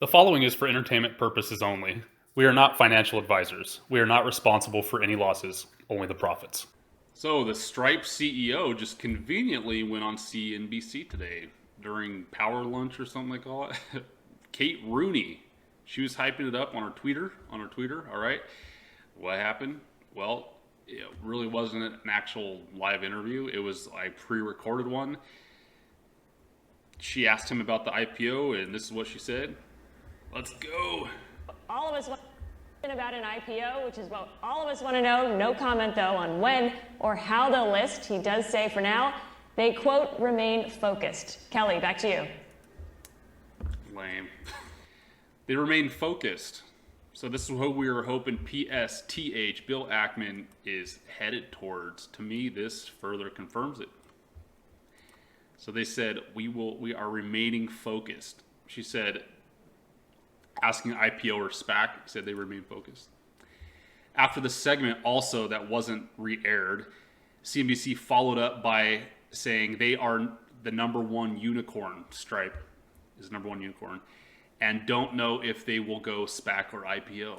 The following is for entertainment purposes only. We are not financial advisors. We are not responsible for any losses, only the profits. So, the Stripe CEO just conveniently went on CNBC today during Power Lunch or something they call it. Kate Rooney, she was hyping it up on her Twitter. All right. What happened? Well, it really wasn't an actual live interview. It was a pre-recorded one. She asked him about the IPO, and this is what she said. Let's go. All of us want about an IPO, which is what all of us want to know. No comment, though, on when or how they'll list. He does say for now, they, quote, remain focused. Kelly, back to you. Lame. They remain focused. So this is what we were hoping PSTH, Bill Ackman, is headed towards. To me, this further confirms it. So they said, we are remaining focused. She said, asking IPO or SPAC, said they remain focused. After the segment also that wasn't re-aired, CNBC followed up by saying they are the number one unicorn. Stripe is number one unicorn, and don't know if they will go SPAC or IPO.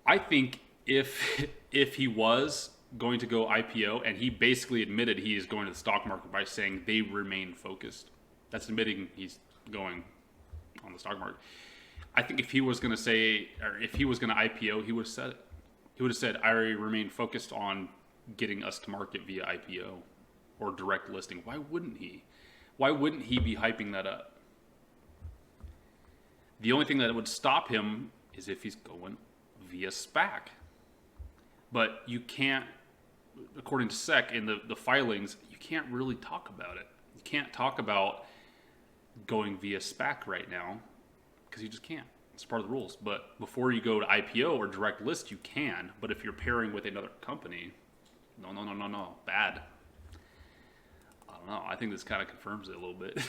I think if he was going to go IPO, and he basically admitted he is going to the stock market by saying they remain focused. That's admitting he's going on the stock market. I think if he was going to say, or if he was going to IPO, he would have said it. He would have said, I remain focused on getting us to market via IPO or direct listing. Why wouldn't he? Why wouldn't he be hyping that up? The only thing that would stop him is if he's going via SPAC. But you can't, according to SEC in the filings, you can't really talk about it. You can't talk about going via SPAC right now because you just can't. It's part of the rules. But before you go to IPO or direct list, you can. But if you're pairing with another company, no, bad. I don't know. I think this kind of confirms it a little bit.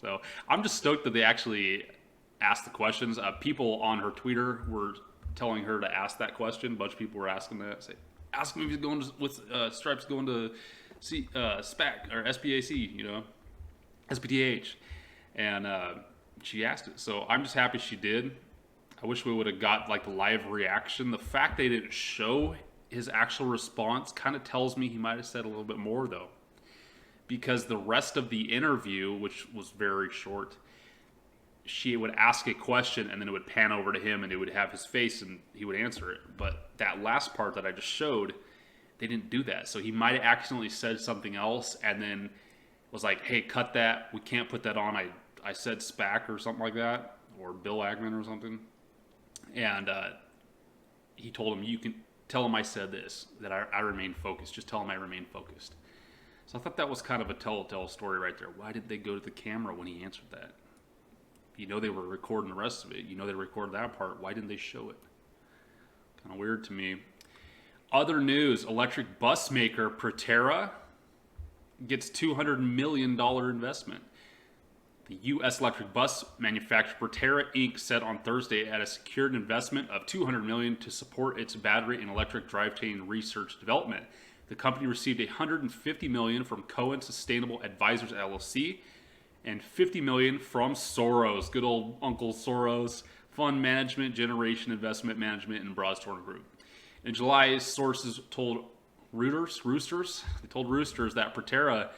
So I'm just stoked that they actually asked the questions. People on her Twitter were telling her to ask that question. A bunch of people were asking that. Say, ask him if he's going to, with Stripes going to SPAC or SPAC, SPTH. And she asked it. So I'm just happy she did. I wish we would have got like the live reaction. The fact they didn't show his actual response kind of tells me he might have said a little bit more, though. Because the rest of the interview, which was very short, she would ask a question and then it would pan over to him and it would have his face and he would answer it. But that last part that I just showed, they didn't do that. So he might have accidentally said something else and then was like, hey, cut that. We can't put that on. I said SPAC or something like that, or Bill Ackman or something. And he told him, you can tell him I said this, that I remain focused. Just tell him I remain focused. So I thought that was kind of a telltale story right there. Why did they go to the camera when he answered that? They were recording the rest of it. They recorded that part. Why didn't they show it? Kind of weird to me. Other news, electric bus maker Proterra gets $200 million investment. The U.S. electric bus manufacturer Proterra Inc. said on Thursday at a secured investment of $200 million to support its battery and electric drivetrain research development. The company received $150 million from Cohen Sustainable Advisors LLC and $50 million from Soros, good old Uncle Soros, Fund Management, Generation Investment Management, and Broadstone Group. In July, sources told Roosters that Proterra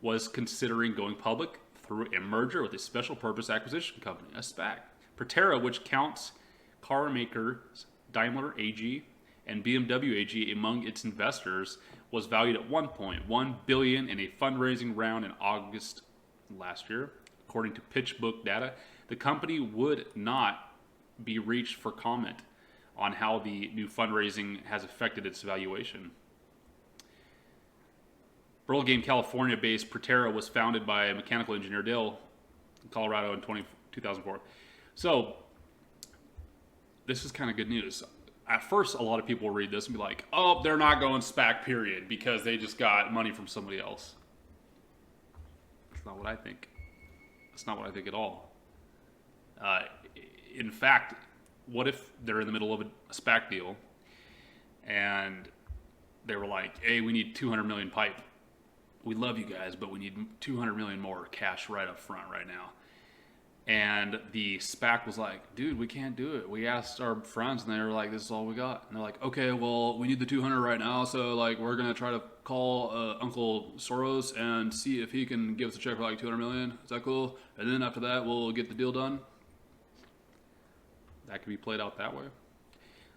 was considering going public through a merger with a special purpose acquisition company, a SPAC. Proterra, which counts car makers Daimler AG and BMW AG among its investors, was valued at $1.1 billion in a fundraising round in August last year. According to PitchBook data, the company would not be reached for comment on how the new fundraising has affected its valuation. Burlingame, California-based Proterra was founded by mechanical engineer Dale in Colorado in 2004. So this is kind of good news. At first, a lot of people will read this and be like, oh, they're not going SPAC, period, because they just got money from somebody else. That's not what I think. That's not what I think at all. In fact, what if they're in the middle of a SPAC deal and they were like, hey, we need 200 million pipe. We love you guys, but we need 200 million more cash right up front right now. And the SPAC was like, dude, we can't do it. We asked our friends, and they were like, this is all we got. And they're like, okay, well, we need the 200 right now, so like we're gonna try to call Uncle Soros and see if he can give us a check for like 200 million. Is that cool? And then after that, we'll get the deal done. That could be played out that way.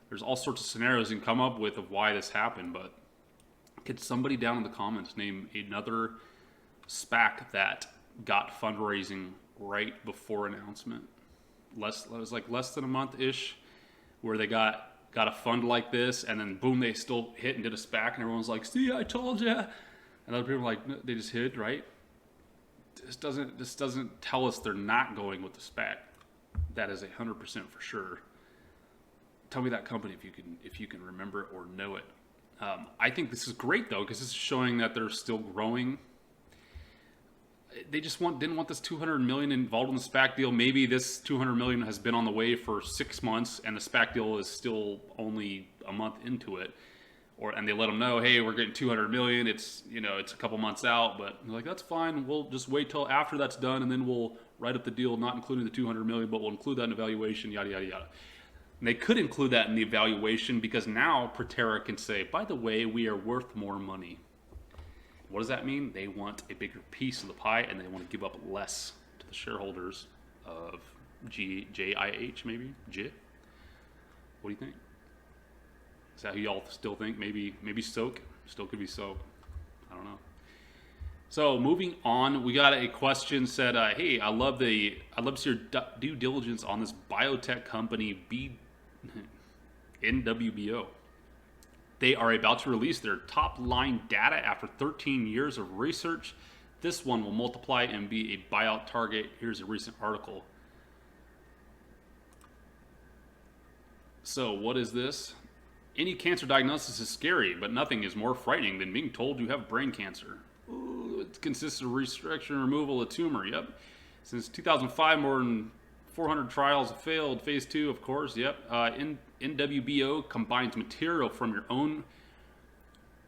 There's all sorts of scenarios you can come up with of why this happened, but could somebody down in the comments name another SPAC that got fundraising right before announcement? It was like less than a month-ish where they got a fund like this, and then boom, they still hit and did a SPAC, and everyone's like, see, I told you. And other people are like, no, they just hid, right? This doesn't tell us they're not going with the SPAC. That is 100% for sure. Tell me that company if you can remember it or know it. I think this is great though, because this is showing that they're still growing. They just didn't want this 200 million involved in the SPAC deal. Maybe this 200 million has been on the way for 6 months, and the SPAC deal is still only a month into it. And they let them know, hey, we're getting 200 million. It's a couple months out, but they're like, that's fine. We'll just wait till after that's done, and then we'll write up the deal, not including the 200 million, but we'll include that in the valuation, yada yada yada. And they could include that in the evaluation because now Proterra can say, by the way, we are worth more money. What does that mean? They want a bigger piece of the pie, and they want to give up less to the shareholders of JIH, maybe? J? What do you think? Is that who y'all still think? Maybe Soak? Still could be Soak. I don't know. So moving on, we got a question said, hey, I'd love to see your due diligence on this biotech company, NWBO. They are about to release their top line data after 13 years of research. This one will multiply and be a buyout target. Here's a recent article. So what is this? Any cancer diagnosis is scary, but nothing is more frightening than being told you have brain cancer. Ooh, it consists of resection and removal of tumor. Yep. Since 2005, more than 400 trials have failed. Phase 2, of course. Yep. NWBO combines material from your own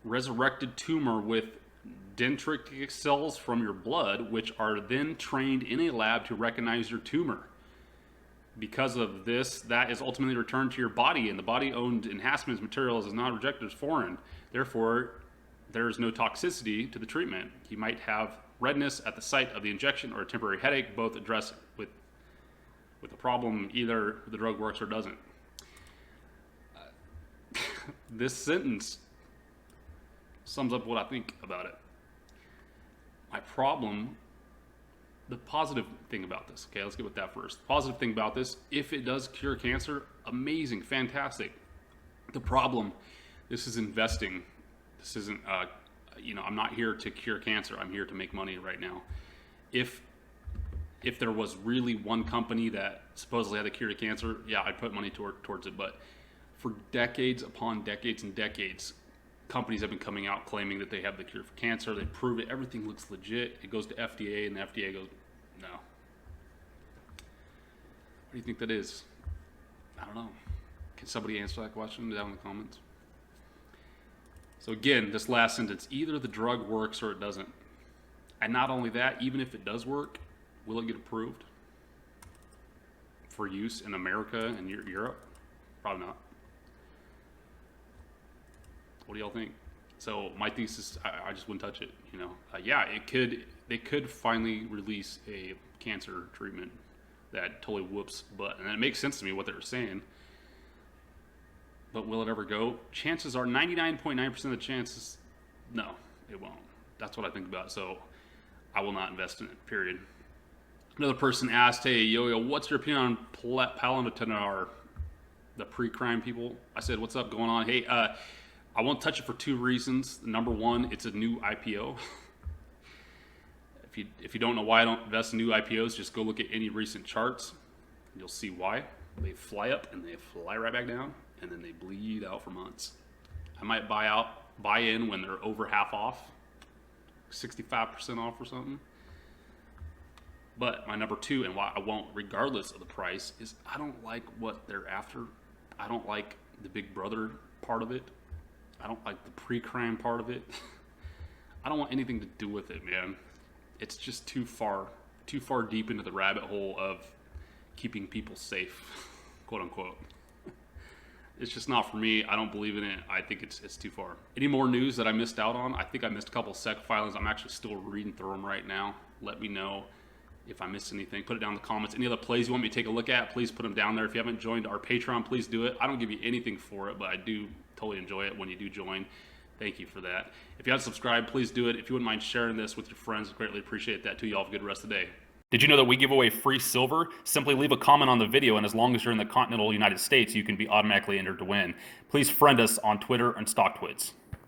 resurrected tumor with dendritic cells from your blood, which are then trained in a lab to recognize your tumor. Because of this, that is ultimately returned to your body, and the body-owned enhancement materials is not rejected as foreign. Therefore, there is no toxicity to the treatment. You might have redness at the site of the injection or a temporary headache, both addressed with the problem. Either the drug works or doesn't. This sentence sums up what I think about it. My problem, the positive thing about this, okay, let's get with that first. The positive thing about this, if it does cure cancer, amazing, fantastic. The problem, this is investing. This isn't, I'm not here to cure cancer. I'm here to make money right now. If there was really one company that supposedly had the cure to cancer, yeah, I'd put money towards it. But for decades upon decades and decades, companies have been coming out claiming that they have the cure for cancer. They prove it. Everything looks legit. It goes to FDA, and the FDA goes, no. What do you think that is? I don't know. Can somebody answer that question down in the comments? So again, this last sentence, either the drug works or it doesn't. And not only that, even if it does work, will it get approved for use in America and Europe? Probably not. What do y'all think? So my thesis, I just wouldn't touch it. Yeah, they could finally release a cancer treatment that totally whoops butt, and it makes sense to me what they were saying. But will it ever go? Chances are 99.9% of the chances, no, it won't. That's what I think about. So I will not invest in it, period. Another person asked, hey, Yo-Yo, what's your opinion on Palomar, the pre-crime people? I said, what's up, going on? Hey, I won't touch it for 2 reasons. Number one, it's a new IPO. If you don't know why I don't invest in new IPOs, just go look at any recent charts. You'll see why. They fly up and they fly right back down, and then they bleed out for months. I might buy in when they're over half off, 65% off or something. But my number 2, and why I won't regardless of the price, is I don't like what they're after. I don't like the Big Brother part of it. I don't like the pre-crime part of it. I don't want anything to do with it, man. It's just too far too far deep into the rabbit hole of keeping people safe, quote unquote. It's just not for me. I don't believe in it. I think it's too far. Any more news that I missed out on? I think I missed a couple SEC filings. I'm actually still reading through them right now. Let me know if I missed anything. Put it down in the comments. Any other plays you want me to take a look at, please put them down there. If you haven't joined our Patreon, please do it. I don't give you anything for it, but I do totally enjoy it when you do join. Thank you for that. If you haven't subscribed, please do it. If you wouldn't mind sharing this with your friends, I'd greatly appreciate that too. Y'all have a good rest of the day. Did you know that we give away free silver? Simply leave a comment on the video, and as long as you're in the continental United States, you can be automatically entered to win. Please friend us on Twitter and StockTwits.